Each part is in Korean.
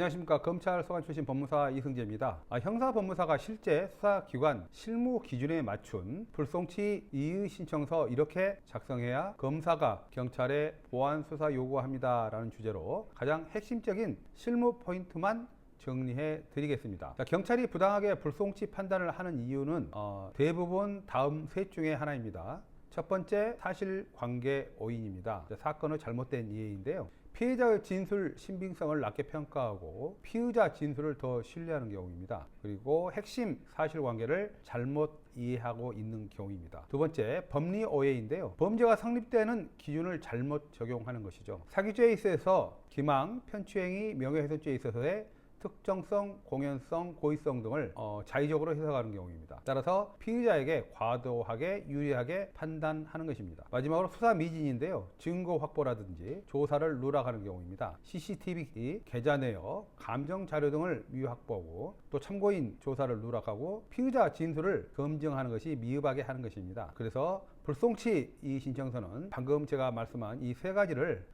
안녕하십니까. 검찰 소관 출신 법무사 이승재입니다. 형사법무사가 실제 수사기관 실무 기준에 맞춘 불송치 이의 신청서 이렇게 작성해야 검사가 경찰에 보안 수사 요구합니다 라는 주제로 가장 핵심적인 실무 포인트만 정리해 드리겠습니다. 경찰이 부당하게 불송치 판단을 하는 이유는 대부분 다음 셋 중에 하나입니다. 첫 번째, 사실관계 오인입니다. 사건의 잘못된 이해인데요. 피해자의 진술 신빙성을 낮게 평가하고 피의자 진술을 더 신뢰하는 경우입니다. 그리고 핵심 사실관계를 잘못 이해하고 있는 경우입니다. 두 번째, 법리 오해인데요. 범죄가 성립되는 기준을 잘못 적용하는 것이죠. 사기죄에 있어서 기망, 편취행위, 명예훼손죄에 있어서의 특정성, 공연성, 고의성 등을 자의적으로 해석하는 경우입니다. 따라서 피의자에게 과도하게 유리하게 판단하는 것입니다. 마지막으로 수사 미진인데요. 증거 확보라든지 조사를 누락하는 경우입니다. CCTV, 계좌 내역, 감정 자료 등을 미확보하고 또 참고인 조사를 누락하고 피의자 진술을 검증하는 것이 미흡하게 하는 것입니다. 그래서 불송치 이의 신청서는 방금 제가 말씀한 이 세 가지를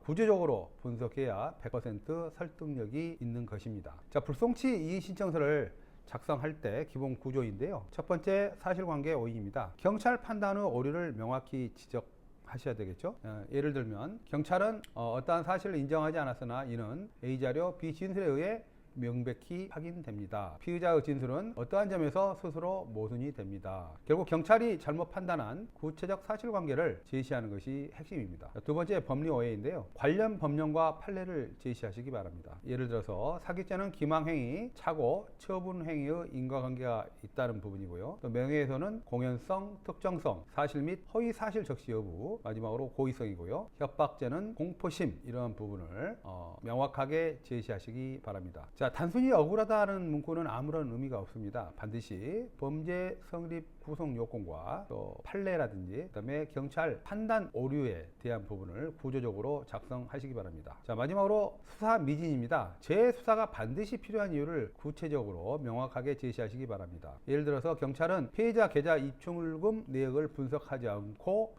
구조적으로 분석해야 100% 설득력이 있는 것입니다. 자, 불송치 이의 신청서를 작성할 때 기본 구조인데요. 첫 번째, 사실관계 오인입니다. 경찰 판단 후 오류를 명확히 지적하셔야 되겠죠. 예를 들면 경찰은 어떠한 사실을 인정하지 않았으나 이는 A자료 B 진술에 의해 명백히 확인됩니다. 피의자의 진술은 어떠한 점에서 스스로 모순이 됩니다. 결국 경찰이 잘못 판단한 구체적 사실관계를 제시하는 것이 핵심입니다. 두 번째, 법리 오해인데요. 관련 법령과 판례를 제시하시기 바랍니다. 예를 들어서 사기죄는 기망행위, 착오, 처분행위의 인과관계가 있다는 부분이고요. 또 명예훼손은 공연성, 특정성, 사실 및 허위 사실 적시 여부, 마지막으로 고의성이고요. 협박죄는 공포심, 이러한 부분을 명확하게 제시하시기 바랍니다. 자, 단순히 억울하다는 문구는 아무런 의미가 없습니다. 반드시 범죄 성립 구성 요건과 또 판례라든지 그다음에 경찰 판단 오류에 대한 부분을 구조적으로 작성하시기 바랍니다. 자, 마지막으로 수사 미진입니다. 재수사가 반드시 필요한 이유를 구체적으로 명확하게 제시하시기 바랍니다. 예를 들어서 경찰은 피해자 계좌 입출금 내역을 분석하지 않고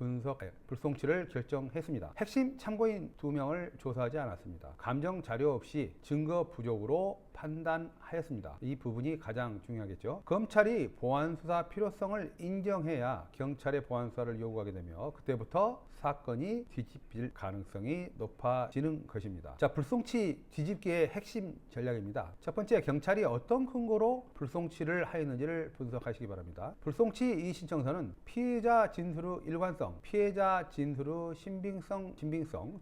불송치를 결정했습니다. 핵심 참고인 2명을 조사하지 않았습니다. 감정 자료 없이 증거 부족으로 판단하였습니다. 이 부분이 가장 중요하겠죠. 검찰이 보안 수사 필요성을 인정해야 경찰의 보안 수사를 요구하게 되며 그때부터 사건이 뒤집힐 가능성이 높아지는 것입니다. 자, 불송치 뒤집기의 핵심 전략입니다. 첫 번째, 경찰이 어떤 근거로 불송치를 하였는지를 분석하시기 바랍니다. 불송치 이의 신청서는 피해자 진술의 일관성, 피해자 진술의 신빙성,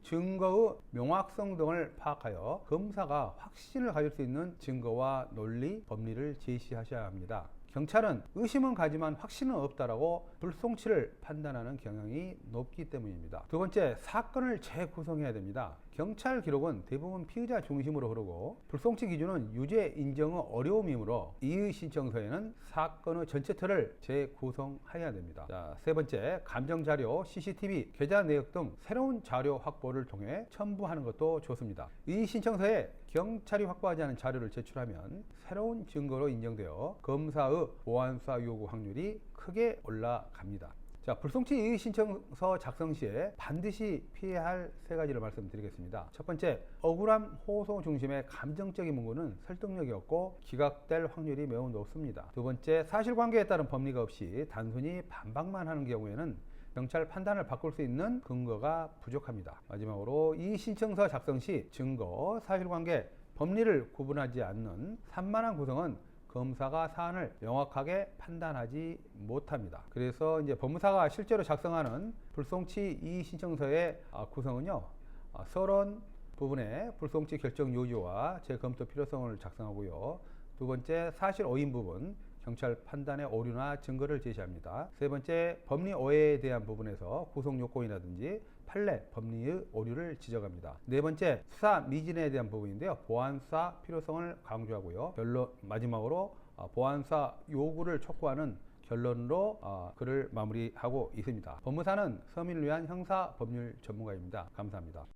증거의 명확성 등을 파악하여 검사가 확신을 가질 수 있는 증거와 논리, 법리를 제시하셔야 합니다. 경찰은 의심은 가지만 확신은 없다라고 불송치를 판단하는 경향이 높기 때문입니다. 두 번째, 사건을 재구성해야 됩니다. 경찰 기록은 대부분 피의자 중심으로 흐르고 불송치 기준은 유죄 인정의 어려움이므로 이의 신청서에는 사건의 전체 틀을 재구성해야 됩니다. 자, 세 번째, 감정 자료, CCTV, 계좌 내역 등 새로운 자료 확보를 통해 첨부하는 것도 좋습니다. 이의 신청서에 경찰이 확보하지 않은 자료를 제출하면 새로운 증거로 인정되어 검사의 보안 수사 요구 확률이 크게 올라갑니다. 자, 불송치 이의 신청서 작성 시에 반드시 피해야 할 세 가지를 말씀드리겠습니다. 첫 번째, 억울함 호소 중심의 감정적인 문구는 설득력이 없고 기각될 확률이 매우 높습니다. 두 번째, 사실관계에 따른 법리가 없이 단순히 반박만 하는 경우에는 경찰 판단을 바꿀 수 있는 근거가 부족합니다. 마지막으로 이 신청서 작성 시 증거, 사실관계, 법리를 구분하지 않는 산만한 구성은 검사가 사안을 명확하게 판단하지 못합니다. 그래서 이제 법무사가 실제로 작성하는 불송치 이의 신청서의 구성은요, 서론 부분에 불송치 결정 요지와 재검토 필요성을 작성하고요. 두 번째, 사실 오인 부분, 경찰 판단의 오류나 증거를 제시합니다. 세 번째, 법리 오해에 대한 부분에서 구성 요건이라든지 판례, 법리의 오류를 지적합니다. 네 번째, 수사 미진에 대한 부분인데요. 보안 수사 필요성을 강조하고요. 마지막으로 보안 수사 요구를 촉구하는 결론으로 글을 마무리하고 있습니다. 법무사는 서민을 위한 형사 법률 전문가입니다. 감사합니다.